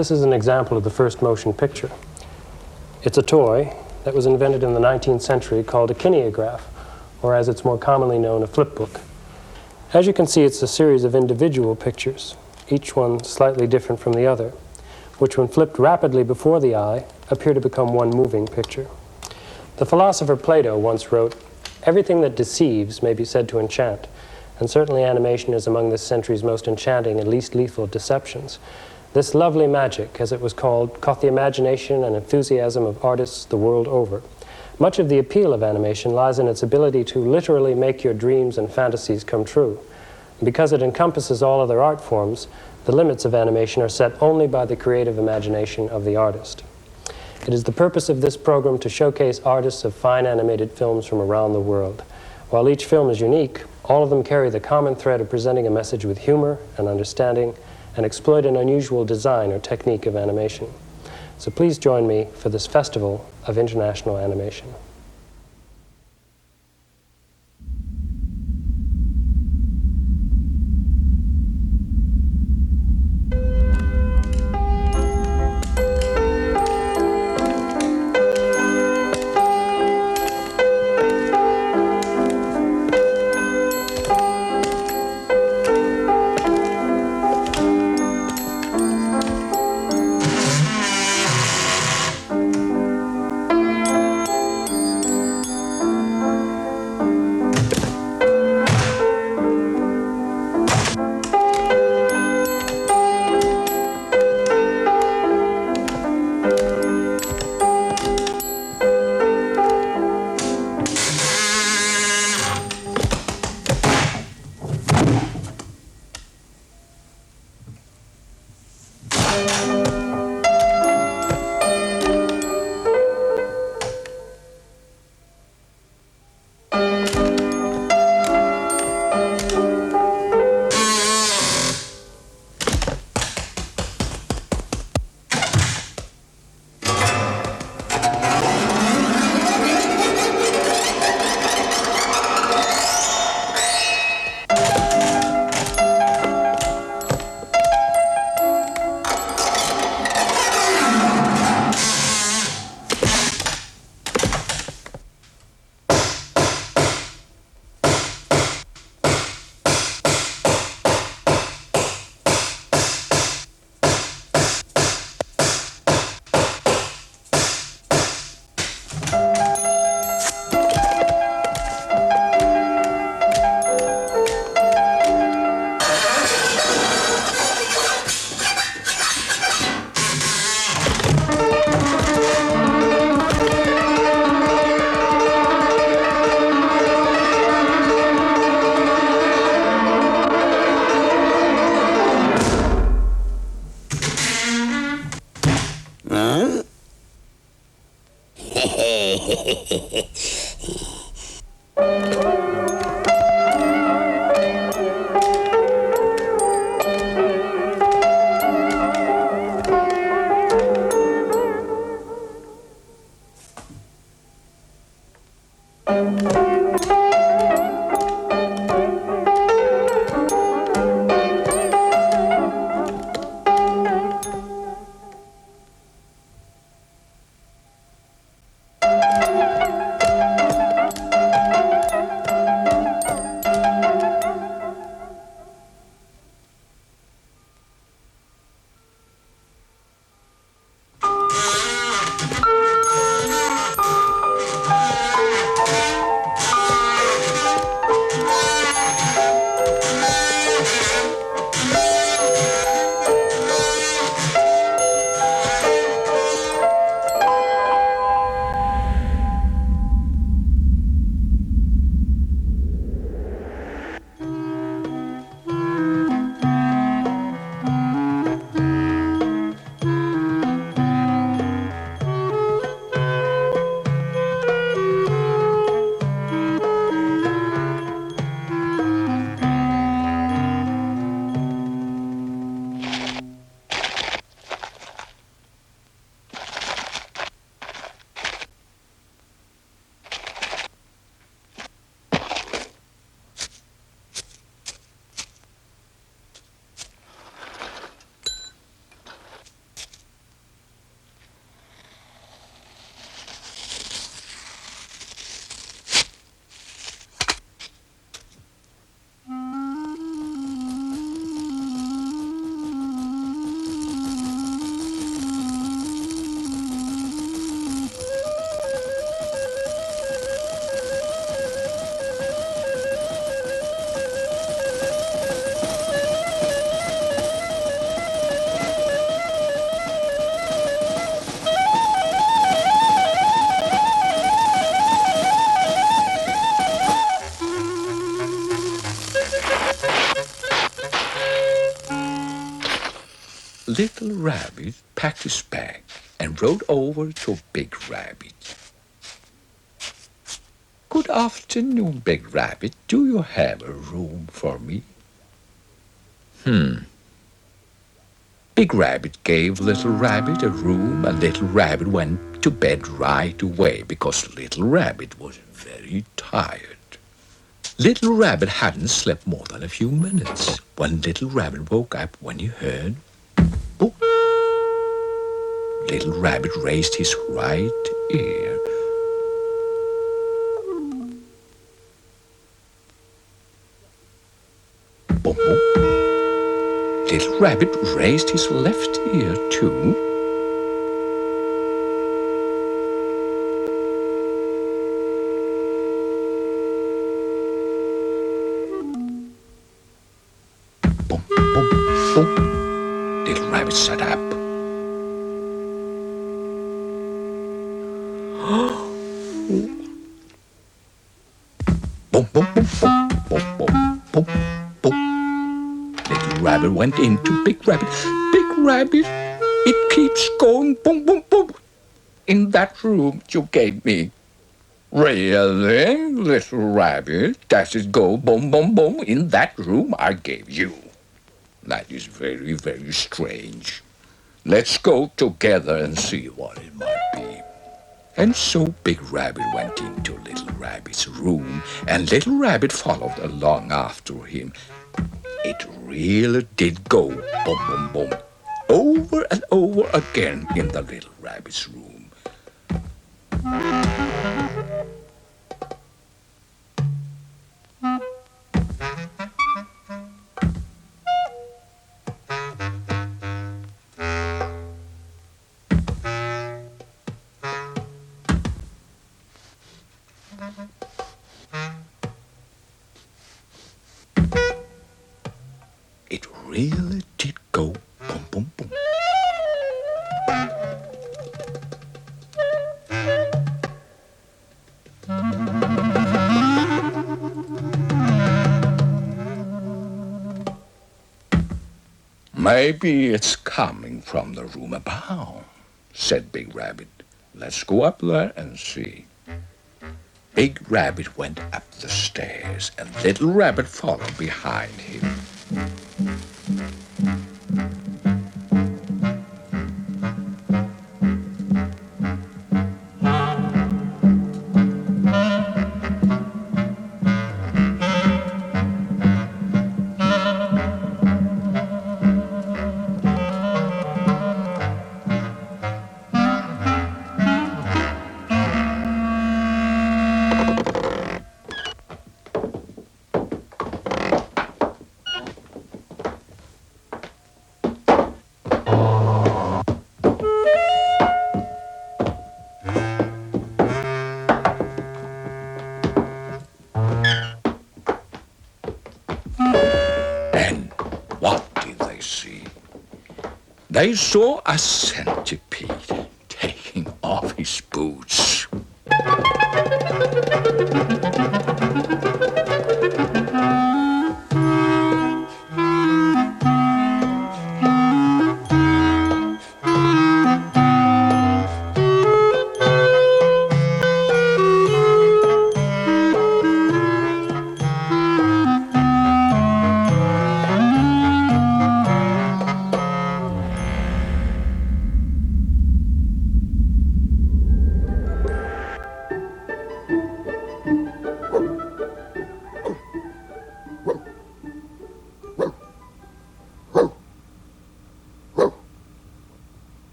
this is an example of the first motion picture. It's a toy that was invented in the 19th century called a kineograph, or as it's more commonly known, a flipbook. As you can see, it's a series of individual pictures, each one slightly different from the other, which when flipped rapidly before the eye, appear to become one moving picture. The philosopher Plato once wrote, "Everything that deceives may be said to enchant," and certainly animation is among this century's most enchanting and least lethal deceptions. This lovely magic, as it was called, caught the imagination and enthusiasm of artists the world over. Much of the appeal of animation lies in its ability to literally make your dreams and fantasies come true. Because it encompasses all other art forms, the limits of animation are set only by the creative imagination of the artist. It is the purpose of this program to showcase artists of fine animated films from around the world. While each film is unique, all of them carry the common thread of presenting a message with humor and understanding and exploit an unusual design or technique of animation. So please join me for this Festival of International Animation. Little Rabbit packed his bag and rode over to Big Rabbit. Good afternoon, Big Rabbit. Do you have a room for me? Big Rabbit gave Little Rabbit a room, and Little Rabbit went to bed right away because Little Rabbit was very tired. Little Rabbit hadn't slept more than a few minutes when Little Rabbit woke up when he heard boop. Little Rabbit raised his right ear. Boom, boom. Little Rabbit raised his left ear too. Boom, boom, boom. Little Rabbit sat up. Boom, boom, boom, boom, boom, boom, boom, boom. Little Rabbit went into Big Rabbit. Big Rabbit, it keeps going boom, boom, boom. In that room you gave me. Really, Little Rabbit? Does it go boom, boom, boom in that room I gave you? That is very, very strange. Let's go together and see what it might be. And so Big Rabbit went into Little Rabbit's room, and Little Rabbit followed along after him. It really did go boom, boom, boom, over and over again in the Little Rabbit's room. It really did go boom, boom, boom. Maybe it's coming from the room above, said Big Rabbit. Let's go up there and see. Big Rabbit went up the stairs, and Little Rabbit followed behind him. They saw a centipede taking off his boots.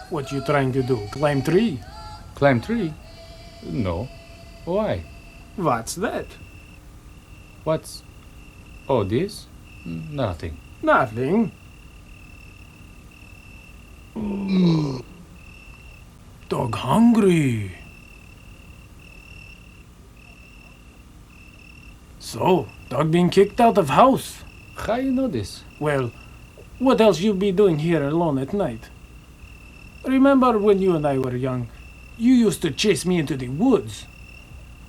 What you trying to do? Climb tree? Climb tree? No. Why? What's that? What's... Oh, this? Nothing. Nothing. Dog hungry. So, dog being kicked out of house. How you know this? Well, what else you be doing here alone at night? Remember when you and I were young? You used to chase me into the woods.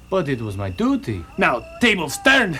But it was my duty. Now, tables turn.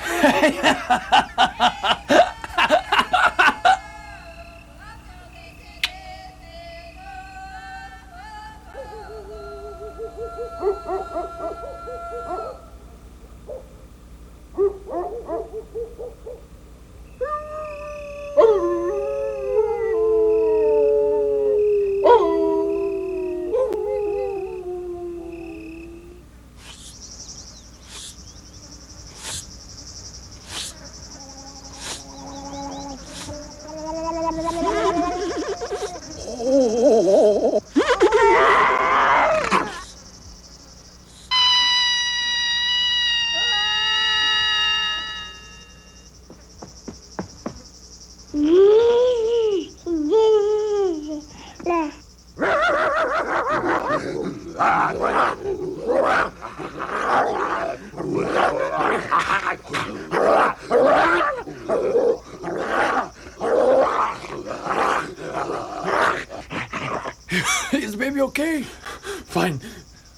Is baby okay? Fine.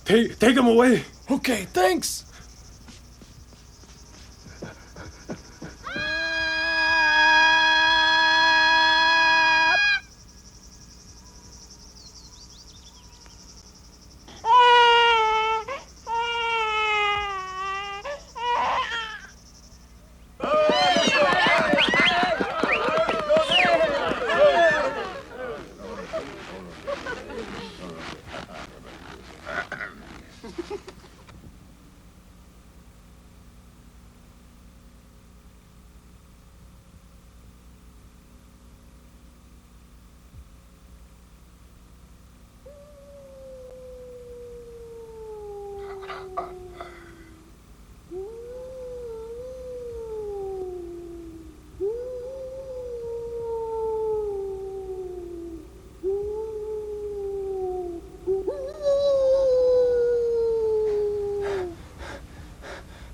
Take him away. Okay, thanks.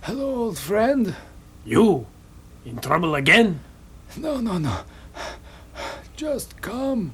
Hello, old friend. You? In trouble again? No. Just come.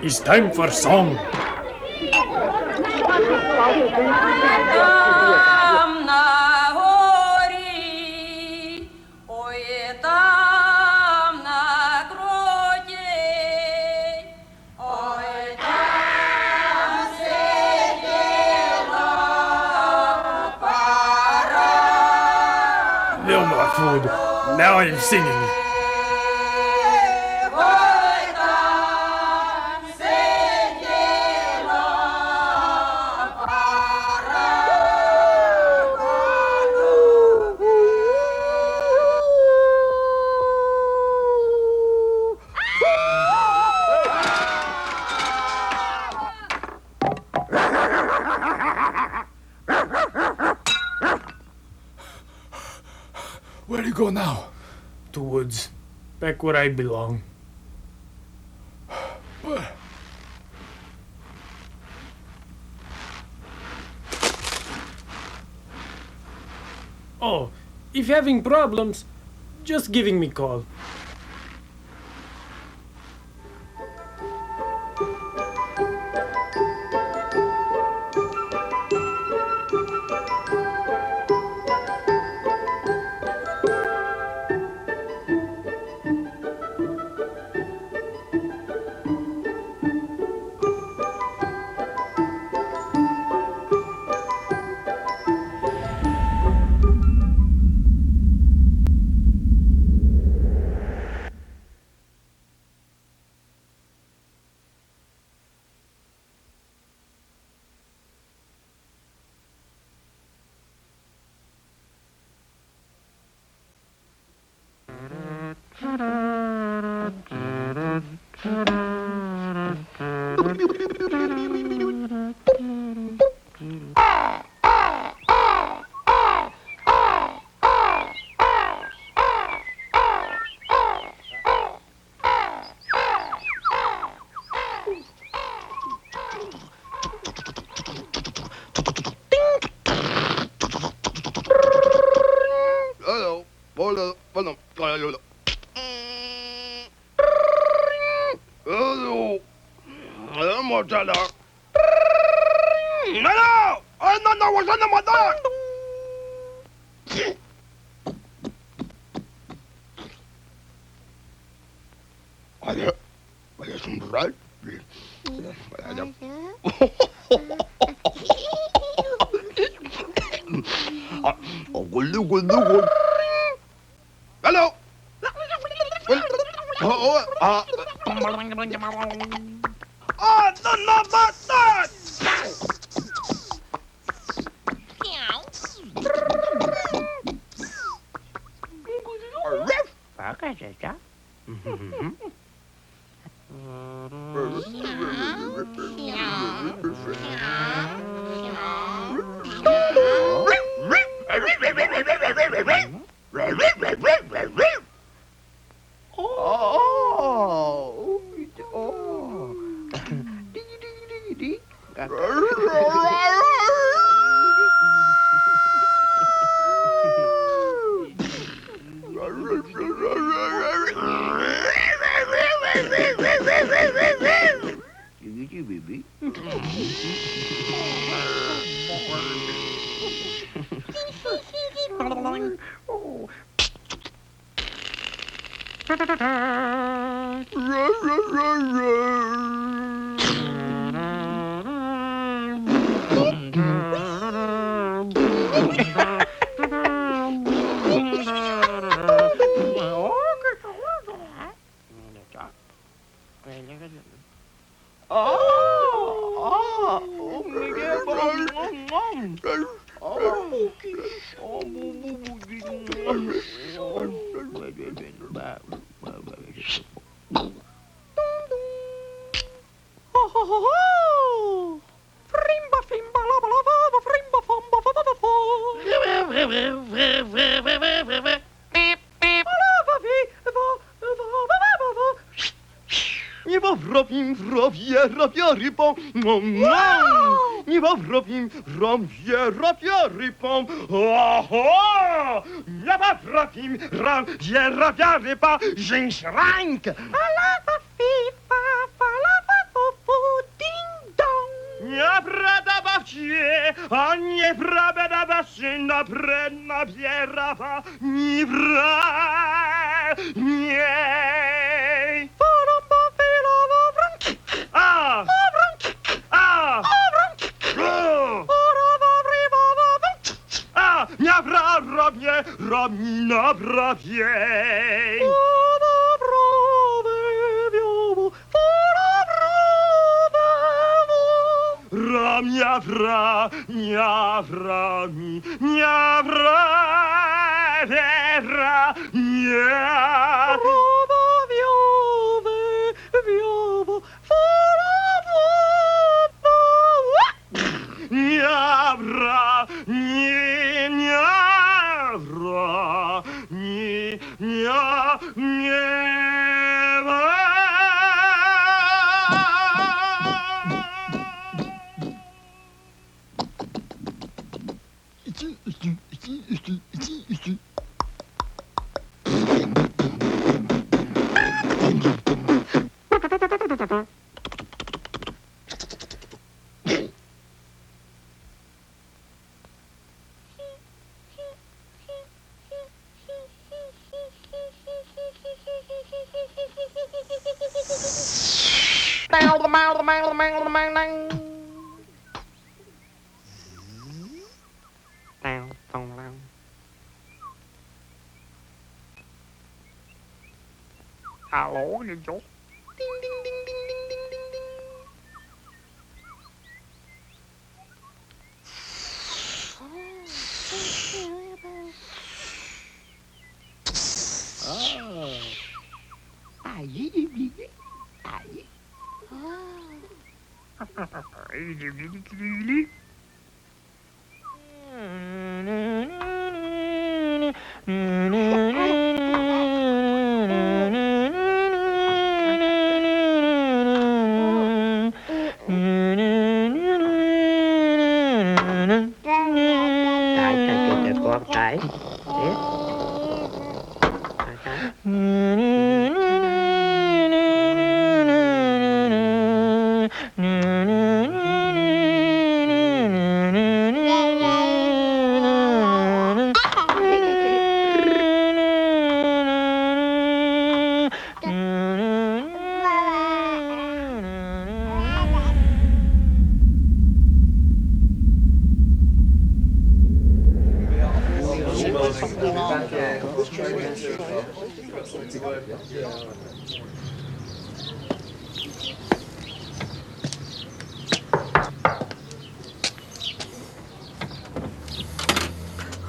It's time for song. No more food. Now I'm singing. Where do you go now? To woods. Back where I belong. Oh, if you're having problems, just giving me call. Hello. No, but that!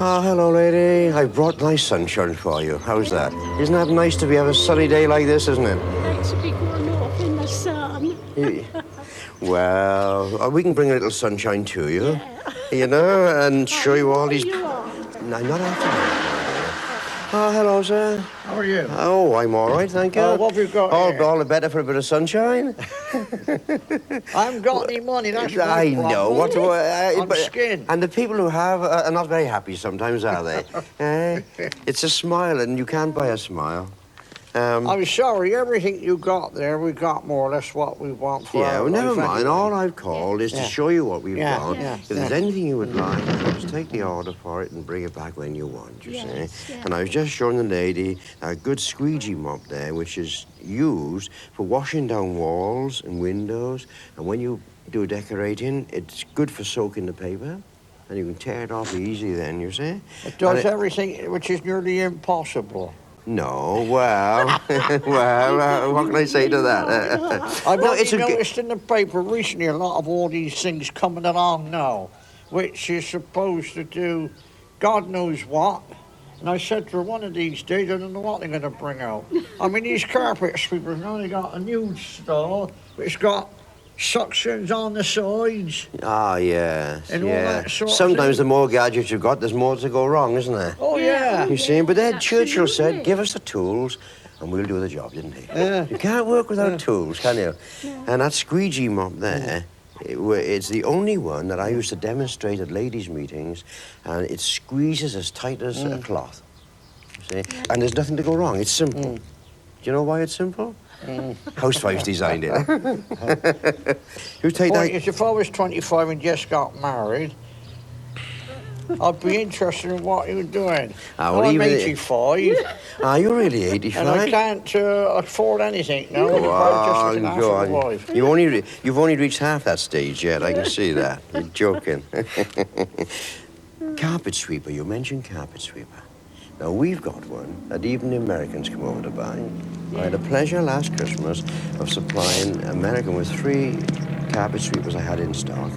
Oh, hello, lady. I brought my sunshine for you. How's that? Isn't that nice to have a sunny day like this, isn't it? Nice to be going off in the sun. Well, we can bring a little sunshine to you, you know, and show you all these... You are. No, not after that. Oh, hello, sir. How are you? Oh, I'm all right, thank you. What have you got here? All the better for a bit of sunshine. I haven't got any money, that's my I know. problem. I'm but- skinned. And the people who have are not very happy sometimes, are they? It's a smile, and you can't buy a smile. I'm sorry, everything you got there, we got more or less what we want for Yeah, our well, never life mind. anyway. All I've called is to Yeah. show you what we've Yeah, got. yeah, If there's anything you would like, just take the order for it and bring it back when you want, you Yes, see. yeah. And I was just showing the lady a good squeegee mop there, which is used for washing down walls and windows. And when you do decorating, it's good for soaking the paper. And you can tear it off easy then, you see. It does And everything which is nearly impossible. No, well, what can I say to that? I've No, only it's a g- noticed in the paper recently a lot of all these things coming along now, which is supposed to do God knows what. And I said to her, one of these days, I don't know what they're going to bring out. I mean, these carpet sweepers now, they got a new style, which got suctions on the sides. Ah, yes, And all yeah. that sort of Sometimes thing. the more gadgets you've got, there's more to go wrong, isn't there? Oh, yeah. You see, but then Churchill Absolutely. said, give us the tools and we'll do the job, didn't he? Yeah. You can't work without tools, can you? And that squeegee mop there, it's the only one that I used to demonstrate at ladies' meetings, and it squeezes as tight as a cloth. You see? And there's nothing to go wrong. It's simple. Do you know why it's simple? Housewives designed it. You take Point that... is, if I was 25 and just got married, I'd be interested in what you were doing. Ah, well, I'm even- 85, Are you really 85? and I can't afford anything now. Go on, I'm just go looking on. after the wife. You've only reached half that stage yet. I can see that. You're joking. Carpet sweeper. You mentioned carpet sweeper. Now we've got one that even the Americans come over to buy. I had the pleasure last Christmas of supplying American with 3 carpet sweepers I had in stock,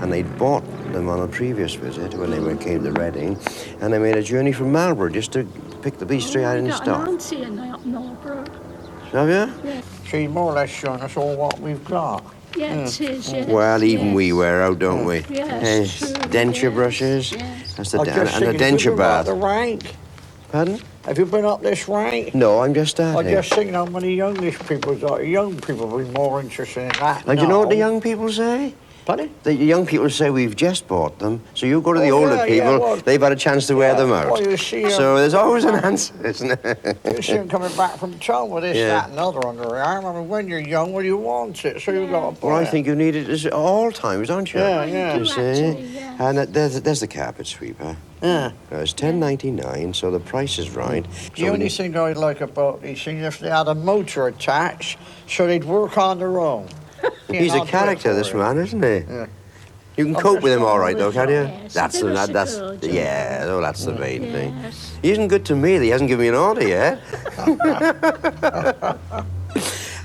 and they'd bought them on a previous visit when they came to Reading, and they made a journey from Marlborough just to pick these 3 I had in got an stock. auntie in Marlborough. Have you? She's more or less showing us all what we've got. Yeah, it is, yes. Well, even yes. we wear out, don't we? Yes, true, denture yes, brushes. yes. That's the I'm and just a thinking, have you denture been up bath. the rank? Pardon? Have you been up this rank? No, I'm just I starting. just think how many youngish people, young people will be more interested in that. And you know what the now. young people say? Pardon? The young people say we've just bought them, so you go to the Oh, older yeah, people, yeah, well, they've had a chance to wear them out. Well, you see, So there's always an answer, isn't it? you see them coming back from town with this, Yeah. that, and other under their arm. I mean, when you're young, well, you want it, so you've got to buy Well, I it. think you need it at all times, don't you? Yeah, yeah. You see? Actually, yes. And there's the carpet sweeper. Yeah. It's $10.99, so the price is right. The So only thing I like about these things, if they had a motor attached, so they'd work on their own. he's a character, this man, isn't he? Yeah. You can I'm cope just with him all going right, though, with can you. you? Yes, That's give the us a that's go, yeah. Oh, that's the main thing. Yes. He isn't good to me. He hasn't given me an order yet.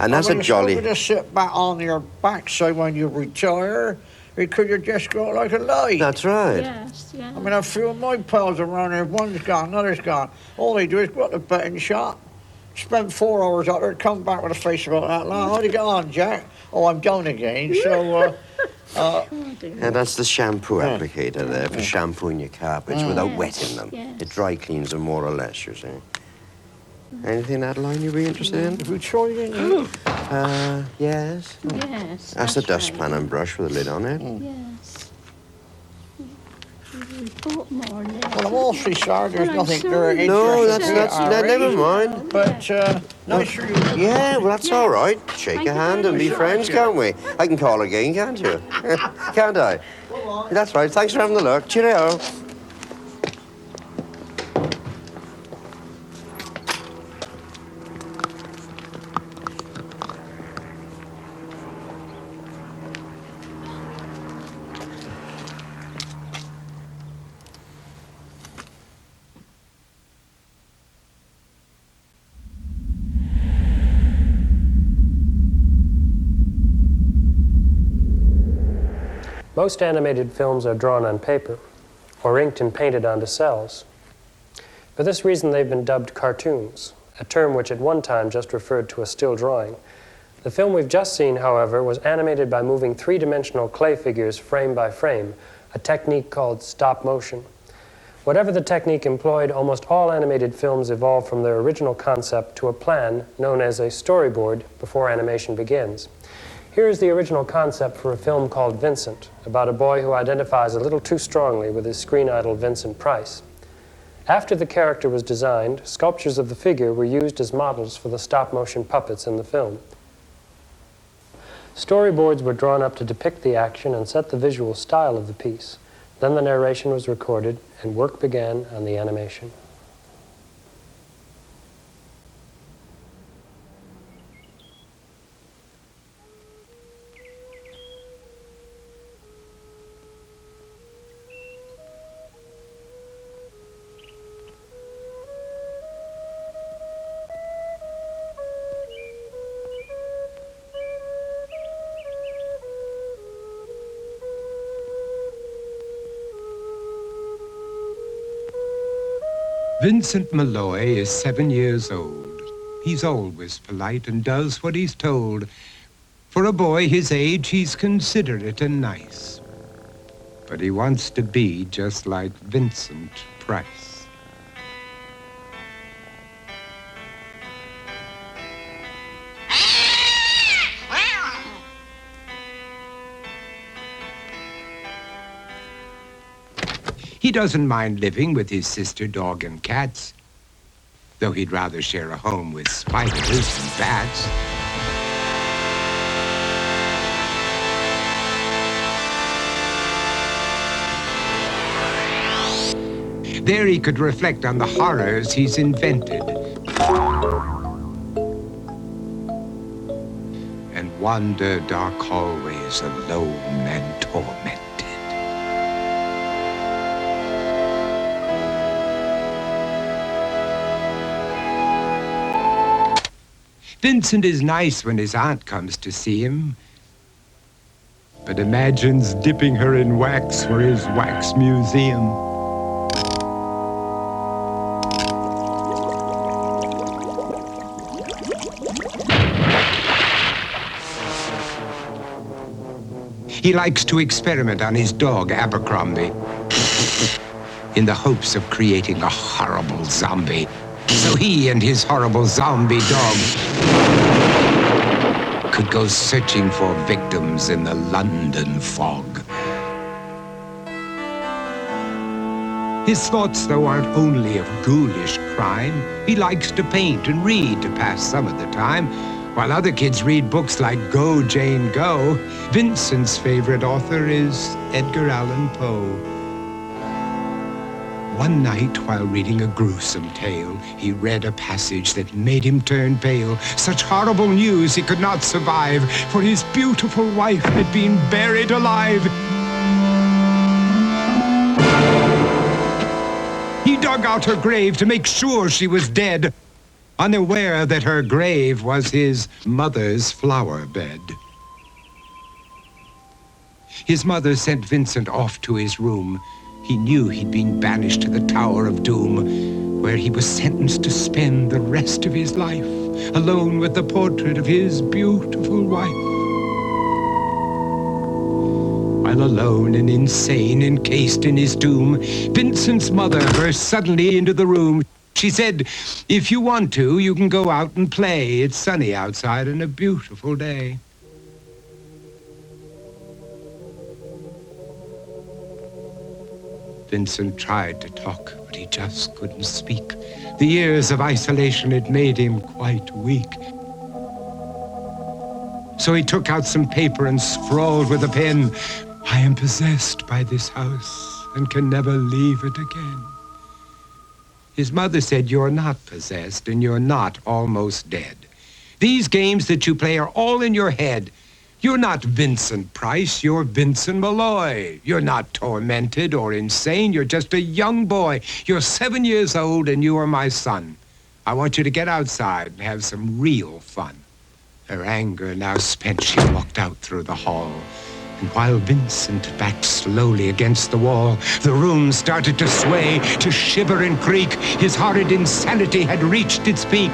And that's I mean, a jolly. You're just sit back on your backside when you retire, because you just go like a light. That's right. Yes, yes. I mean, a few of my pals around here, one's gone, another's gone. All they do is go to the betting shop, spend 4 hours out there, come back with a face about that long. How'd you get on, Jack? Oh, I'm down again. So, Oh, dear. And that's the shampoo applicator there for shampooing your carpets without wetting them. yes. It dry cleans them more or less, you see. Anything, Adeline, you'd be interested in? have you tried it? Yes. Yes. That's the right. dustpan and brush with a lid on it. Yes. We bought more now. Well, I'm awfully sorry there's Well, I'm nothing sorry. there. No, interesting that's to no, you, never Harry. mind. But, nice for you. Yeah, well, that's all right. Shake Thank a you hand very and be much. friends, can't we? I can call again, can't you? Can't I? That's right. Thanks for having the look. Cheerio. Most animated films are drawn on paper, or or inked and painted onto cells. For this reason, they've been dubbed cartoons, a term which at one time just referred to a still drawing. The film we've just seen, however, was animated by moving three-dimensional clay figures frame by frame, a technique called stop motion. Whatever the technique employed, almost all animated films evolve from their original concept to a plan known as a storyboard before animation begins. Here is the original concept for a film called Vincent, about a boy who identifies a little too strongly with his screen idol Vincent Price. After the character was designed, sculptures of the figure were used as models for the stop-motion puppets in the film. Storyboards were drawn up to depict the action and set the visual style of the piece. Then the narration was recorded, and work began on the animation. Vincent Malloy is 7 years old. He's always polite and does what he's told. For a boy his age, he's considerate and nice. But he wants to be just like Vincent Price. He doesn't mind living with his sister, dog, and cats, though he'd rather share a home with spiders and bats. There he could reflect on the horrors he's invented and wander dark hallways alone and tormented. Vincent is nice when his aunt comes to see him, but imagines dipping her in wax for his wax museum. He likes to experiment on his dog, Abercrombie, in the hopes of creating a horrible zombie. So he and his horrible zombie dog could go searching for victims in the London fog. His thoughts, though, aren't only of ghoulish crime. He likes to paint and read to pass some of the time. While other kids read books like Go, Jane, Go, Vincent's favorite author is Edgar Allan Poe. One night, while reading a gruesome tale, he read a passage that made him turn pale. Such horrible news he could not survive, for his beautiful wife had been buried alive. He dug out her grave to make sure she was dead, unaware that her grave was his mother's flower bed. His mother sent Vincent off to his room. He knew he'd been banished to the Tower of Doom, where he was sentenced to spend the rest of his life alone with the portrait of his beautiful wife. While alone and insane, encased in his doom, Vincent's mother burst suddenly into the room. She said, "If you want to, you can go out and play. It's sunny outside and a beautiful day." Vincent tried to talk, but he just couldn't speak. The years of isolation had made him quite weak. So he took out some paper and scrawled with a pen, "I am possessed by this house and can never leave it again." His mother said, "You're not possessed and you're not almost dead. These games that you play are all in your head. You're not Vincent Price, you're Vincent Malloy. You're not tormented or insane, you're just a young boy. You're 7 years old and you are my son. I want you to get outside and have some real fun." Her anger now spent, she walked out through the hall And while Vincent backed slowly against the wall, the room started to sway, to shiver and creak. His horrid insanity had reached its peak.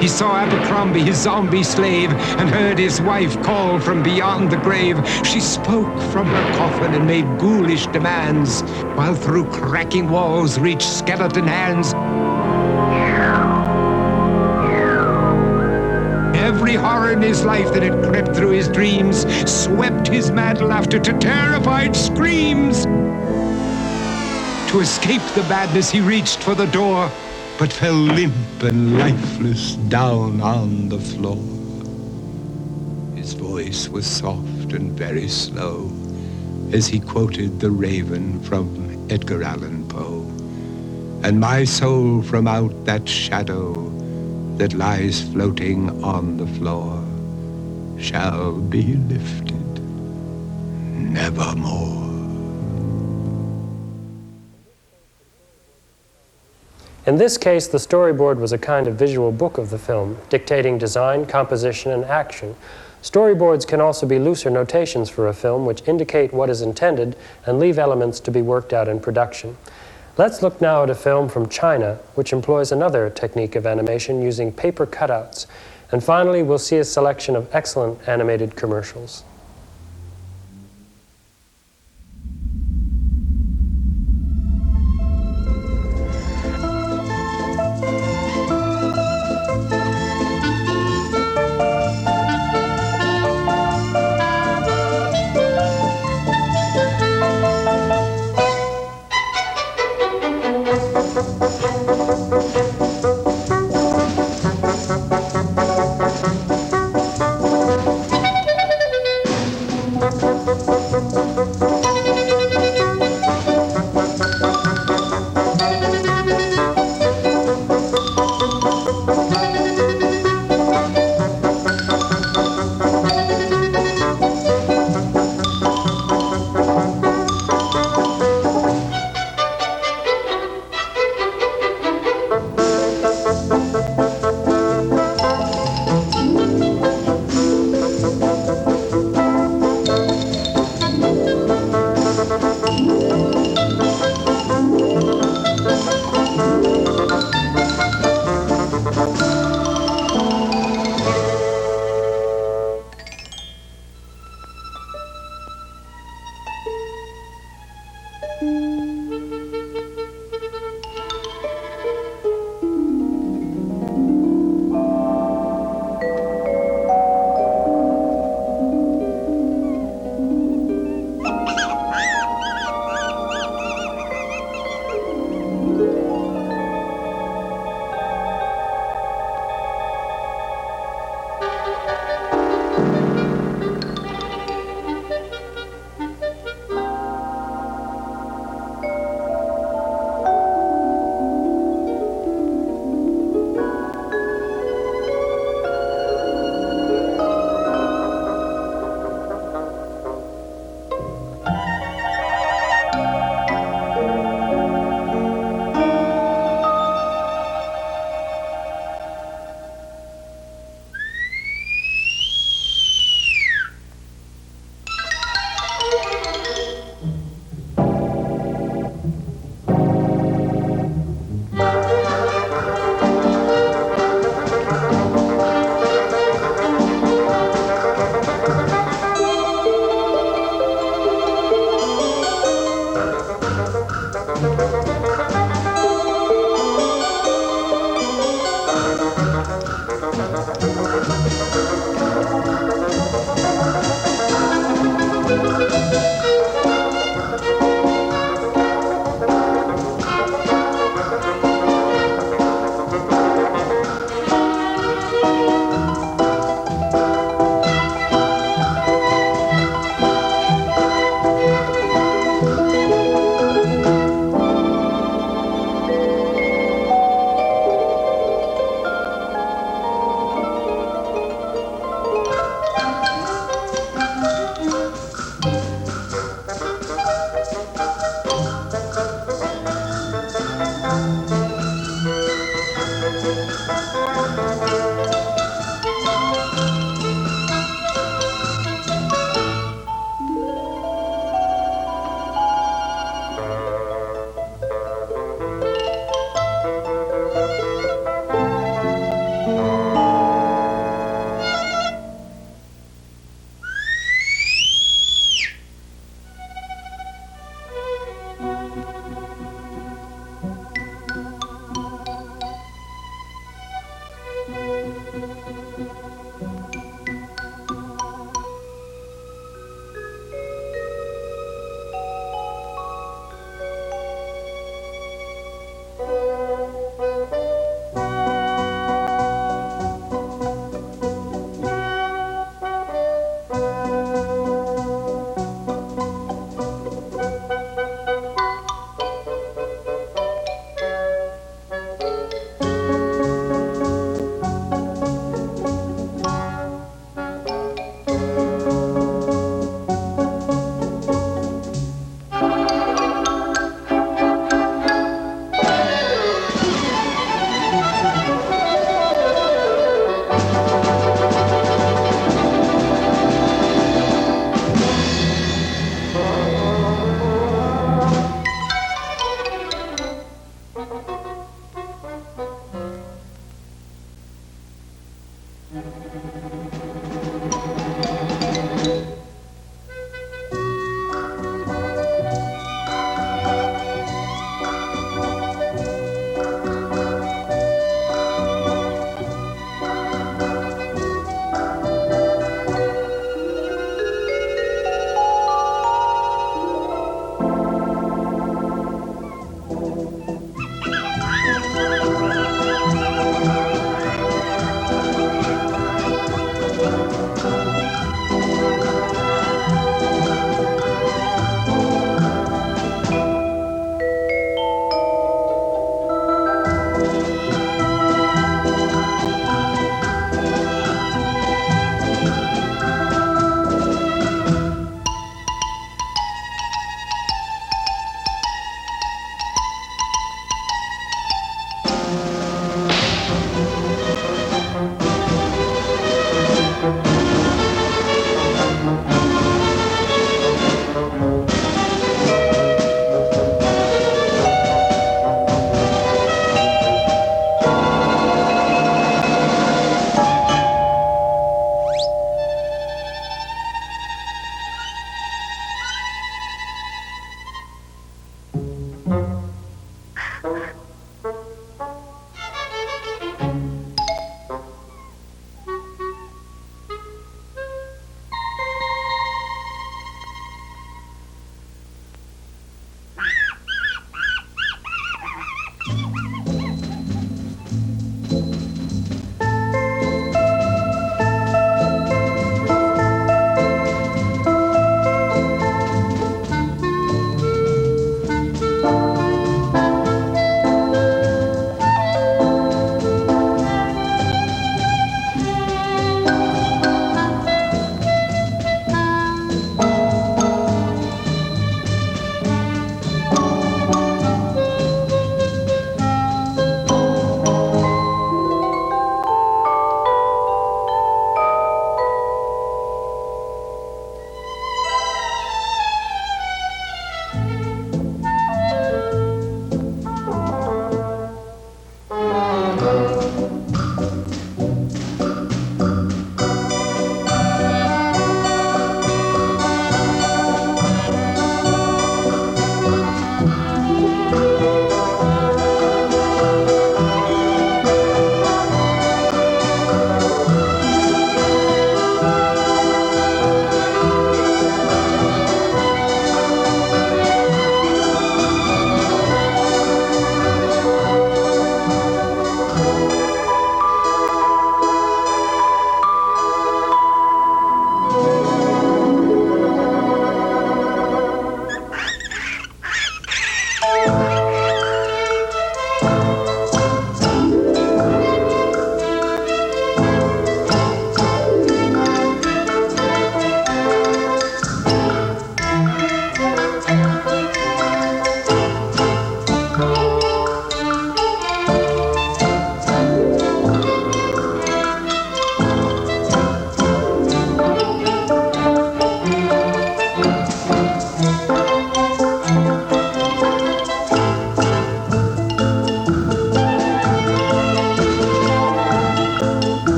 He saw Abercrombie, his zombie slave, and heard his wife call from beyond the grave. She spoke from her coffin and made ghoulish demands, while through cracking walls reached skeleton hands. Every horror in his life that had crept through his dreams swept his mad laughter to terrified screams. To escape the madness, he reached for the door, but fell limp and lifeless down on the floor. His voice was soft and very slow as he quoted The Raven from Edgar Allan Poe. And my soul from out that shadow that lies floating on the floor shall be lifted nevermore. In this case, the storyboard was a kind of visual book of the film, dictating design, composition, and action. Storyboards can also be looser notations for a film, which indicate what is intended and leave elements to be worked out in production. Let's look now at a film from China, which employs another technique of animation using paper cutouts. And finally, we'll see a selection of excellent animated commercials.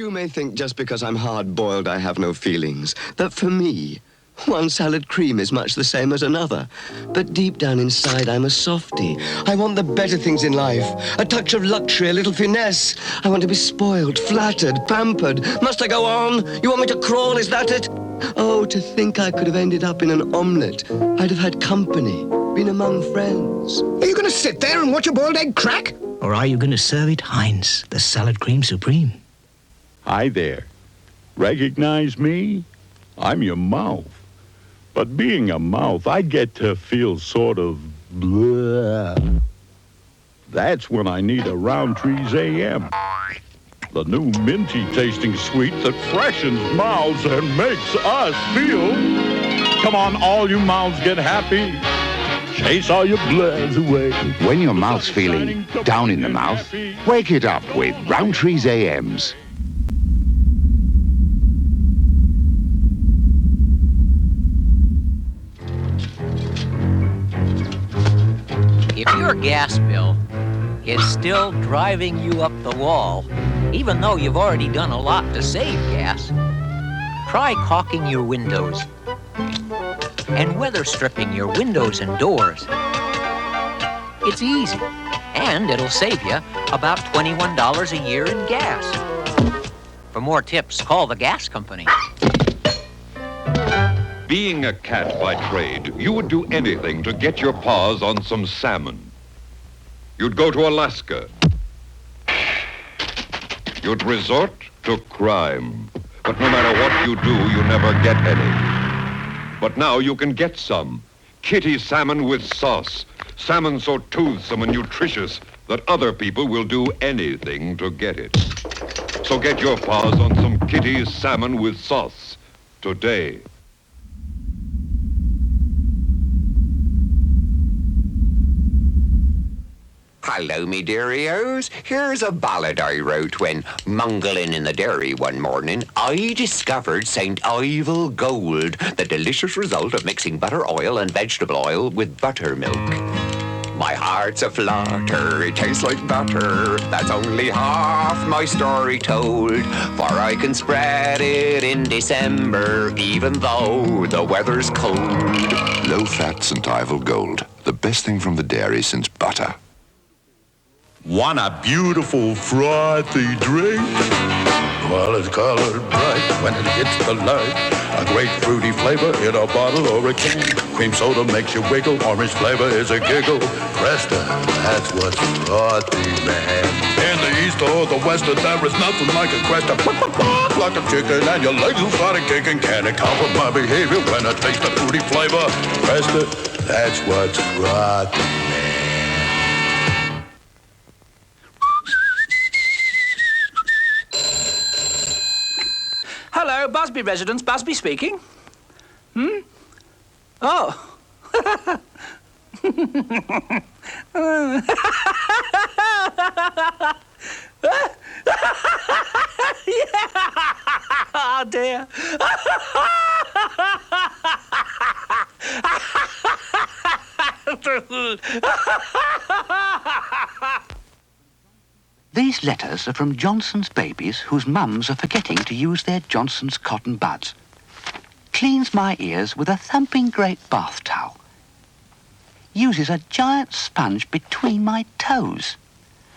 You may think just because I'm hard-boiled I have no feelings. That for me, one salad cream is much the same as another. But deep down inside, I'm a softie. I want the better things in life. A touch of luxury, a little finesse. I want to be spoiled, flattered, pampered. Must I go on? You want me to crawl, is that it? Oh, to think I could have ended up in an omelette. I'd have had company, been among friends. Are you going to sit there and watch a boiled egg crack? Or are you going to serve it Heinz, the salad cream supreme? Hi there. Recognize me? I'm your mouth. But being a mouth, I get to feel sort of bleh. That's when I need a Roundtree's AM. The new minty tasting sweet that freshens mouths and makes us feel. Come on, all you mouths, get happy. Chase all your blurs away. When your mouth's feeling down in the mouth, wake it up with Roundtree's AMs. If your gas bill is still driving you up the wall, even though you've already done a lot to save gas, try caulking your windows and weather stripping your windows and doors. It's easy, and it'll save you about $21 a year in gas. For more tips, call the gas company. Being a cat by trade, you would do anything to get your paws on some salmon. You'd go to Alaska. You'd resort to crime. But no matter what you do, you never get any. But now you can get some. Kitty salmon with sauce. Salmon so toothsome and nutritious that other people will do anything to get it. So get your paws on some Kitty salmon with sauce today. Hello, me dearios. Here's a ballad I wrote when, mungling in the dairy one morning, I discovered St. Ivel Gold, the delicious result of mixing butter, oil, and vegetable oil with buttermilk. My heart's a flutter, it tastes like butter. That's only half my story told, for I can spread it in December, even though the weather's cold. Low-fat St. Ivel Gold, the best thing from the dairy since butter. Want a beautiful frothy drink? Well, it's colored bright when it hits the light. A great fruity flavor in a bottle or a can. Cream soda makes you wiggle. Orange flavor is a giggle. Presta, that's what's frothy, man. In the east or the west, there is nothing like a Cresta. Like a chicken and your legs will start kicking. Can't account for my behavior when I taste the fruity flavor. Presta, that's what's frothy, man. Hello, Busby residence. Busby speaking. Oh. Oh, dear. These letters are from Johnson's babies whose mums are forgetting to use their Johnson's cotton buds. Cleans my ears with a thumping great bath towel. Uses a giant sponge between my toes.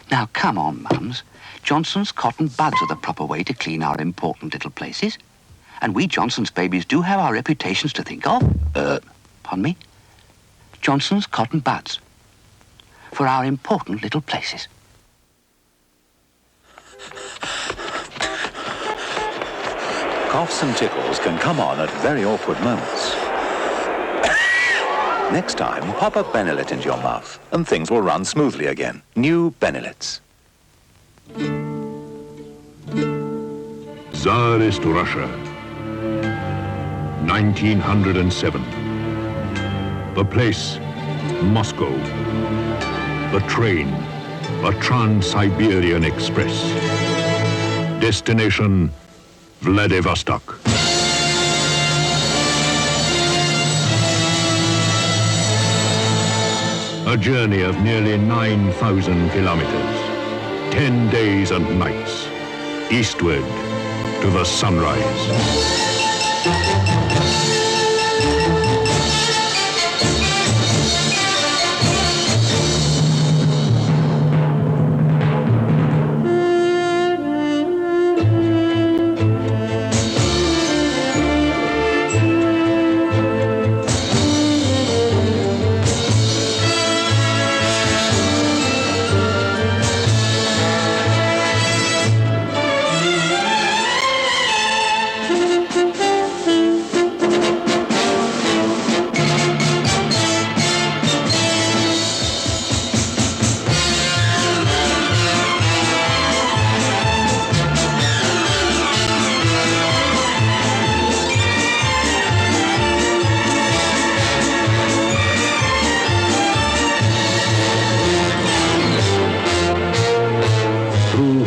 Now, come on, mums. Johnson's cotton buds are the proper way to clean our important little places. And we Johnson's babies do have our reputations to think of. Pardon me? Johnson's cotton buds. For our important little places. Coughs and tickles can come on at very awkward moments. Next time, pop a Benelete into your mouth, and things will run smoothly again. New Benelets. Tsarist Russia, 1907. The place, Moscow. The train, a Trans-Siberian Express. Destination, Vladivostok. A journey of nearly 9,000 kilometers, 10 days and nights, eastward to the sunrise.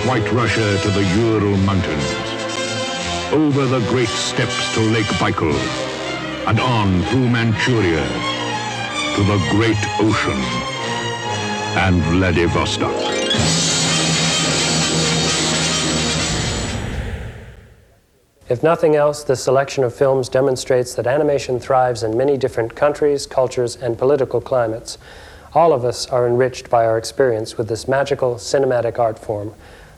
White Russia to the Ural Mountains, over the great steppes to Lake Baikal, and on through Manchuria to the great ocean and Vladivostok. If nothing else, this selection of films demonstrates that animation thrives in many different countries, cultures, and political climates. All of us are enriched by our experience with this magical cinematic art form.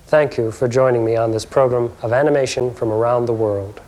Thank you for joining me on this program of animation from around the world.